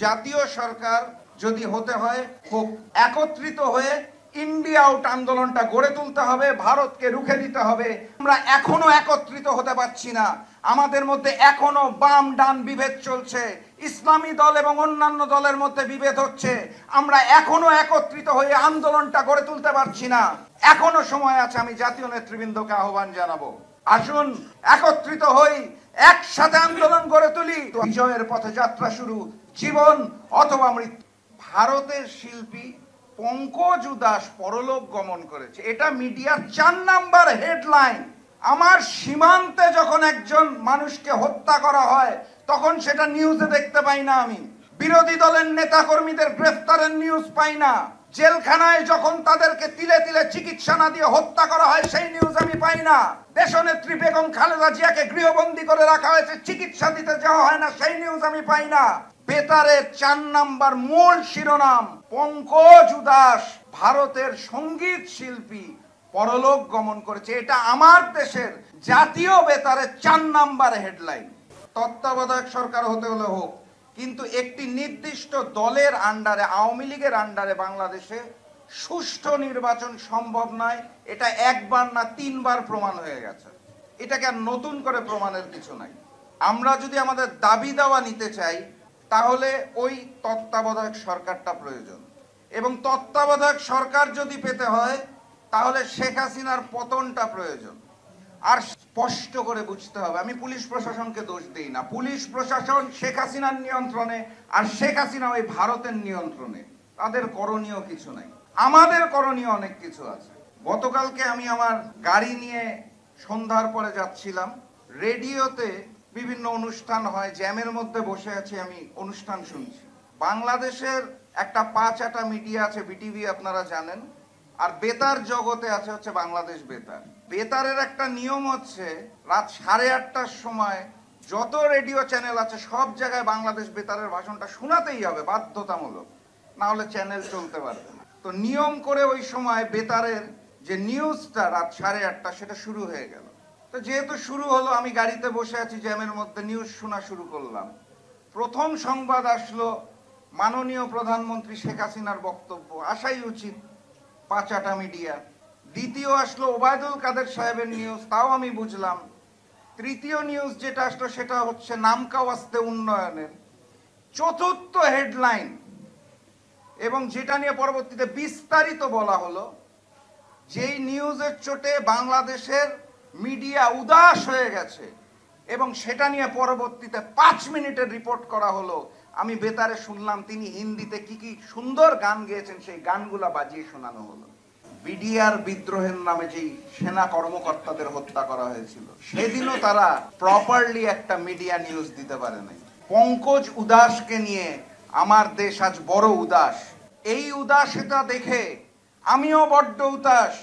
জাতীয় সরকার যদি হতে হয় খুব একত্রিত হয়ে ইন্ডিয়া আউট আন্দোলনটা গড়ে তুলতে হবে, ভারতকে রুখে দিতে হবে। আমরা এখনো একত্রিত হতে পারছি না, আমাদের মধ্যে এখনো বাম ডান বিভেদ চলছে, ইসলামী দল এবং অন্যান্য দলের মধ্যে বিভেদ হচ্ছে। আমরা এখনো একত্রিত হয়ে আন্দোলনটা গড়ে তুলতে পারছি না। এখনো সময় আছে, আমি জাতীয় নেতৃবৃন্দকে আহ্বান জানাবো, আসুন একত্রিত হই, একসাথে আন্দোলন গড়ে তুলি। বিজয়ের পথে যাত্রা শুরু, জীবন অথবা মৃত্যু। ভারতের শিল্পী পঙ্কজ উদাস পরলোক গমন করেছে, এটা মিডিয়ার 4 নাম্বার হেডলাইন। আমার সীমান্তে যখন একজন মানুষকে হত্যা করা হয় তখন সেটা নিউজে দেখতে পাই না, আমি বিরোধী দলের নেতা কর্মীদের গ্রেফতারের নিউজ পাই না, জেলখানায় যখন তাদেরকে তিলে তিলে চিকিৎসা না দিয়ে হত্যা করা হয় সেই নিউজ আমি পাই না, দেশনেত্রী বেগম খালেদা জিয়াকে গৃহবন্দী করে রাখা হয়েছে, চিকিৎসা দিতে যাওয়া হয় না, সেই নিউজ আমি পাই না। বেতারের 4 নাম্বার মূল শিরোনাম, পঙ্কজ উদাস ভারতের সঙ্গীত শিল্পী পরলোক গমন করেছে। এটা আমার দেশের জাতীয় বেতারের 4 নাম্বার হেডলাইন। তত্ত্বাবধায়ক সরকার হতে হলে হোক, কিন্তু একটি নির্দিষ্ট দলের আন্ডারে, আওয়ামী লীগের আন্ডারে বাংলাদেশে সুষ্ঠু নির্বাচন সম্ভব নয়। এটা একবার না 3 বার প্রমাণ হয়ে গেছে, এটাকে আর নতুন করে প্রমাণের কিছু নাই। আমরা যদি আমাদের দাবি দাওয়া নিতে চাই তাহলে ওই তত্ত্বাবধায়ক সরকারটা প্রয়োজন, এবং তত্ত্বাবধায়ক সরকার যদি পেতে হয় তাহলে শেখ হাসিনার পতনটা প্রয়োজন। আর স্পষ্ট করে বুঝতে হবে, আমি পুলিশ প্রশাসনকে দোষ দিই না, পুলিশ প্রশাসন শেখ হাসিনার নিয়ন্ত্রণে আর শেখ হাসিনা ওই ভারতের নিয়ন্ত্রণে, তাদের করণীয় কিছু নাই, আমাদের করণীয় অনেক কিছু আছে। গতকালকে আমি আমার গাড়ি নিয়ে সন্ধ্যার পরে যাচ্ছিলাম, রেডিওতে বিভিন্ন অনুষ্ঠান হয়, জ্যামের মধ্যে বসে আছি, আমি অনুষ্ঠান শুনছি। বাংলাদেশের একটা 5 মিডিয়া আছে, বিটিভি আপনারা জানেন, আর বেতার জগতে আছে হচ্ছে বাংলাদেশ বেতার। বেতারের একটা নিয়ম হচ্ছে রাত 8:30টার সময় যত রেডিও চ্যানেল আছে সব জায়গায় বাংলাদেশ বেতারের ভাষণটা শোনাতেই হবে, বাধ্যতামূলক, না হলে চ্যানেল চলতে পারবে না। তো নিয়ম করে ওই সময় বেতারের যে নিউজটা রাত 8:30 সেটা শুরু হয়ে গেল। তো যেহেতু শুরু হলো, আমি গাড়িতে বসে আছি, জ্যামের মধ্যে নিউজ শোনা শুরু করলাম। প্রথম সংবাদ আসলো মাননীয় প্রধানমন্ত্রী শেখ হাসিনার বক্তব্য, আসাই উচিত 5 মিডিয়া। দ্বিতীয় আসলো ওবায়দুল কাদের সাহেবের নিউজ, তাও আমি বুঝলাম। তৃতীয় নিউজ যেটা আসলো সেটা হচ্ছে নামকাওয়াস্তে উন্নয়নের। চতুর্থ হেডলাইন, এবং যেটা নিয়ে পরবর্তীতে বিস্তারিত বলা হলো, যেই নিউজের চোটে বাংলাদেশের মিডিয়া উদাস হয়ে গেছে, এবং সেটা নিয়ে পরবর্তীতে 5 মিনিটের রিপোর্ট করা হলো। আমি বেতারে শুনলাম তিনি হিন্দিতে কি কি সুন্দর গান গেয়েছেন, সেই গানগুলা বাজিয়ে শোনানো হলো। বিডিআর বিদ্রোহের নামে যেই সেনা কর্মকর্তাদের হত্যা করা হয়েছিল, সেদিনও তারা প্রপারলি একটা মিডিয়া নিউজ দিতে পারে নাই। পঙ্কজ উদাসকে নিয়ে আমার দেশ আজ বড় উদাস। এই উদাসীতা দেখে আমিও বড্ড উদাস।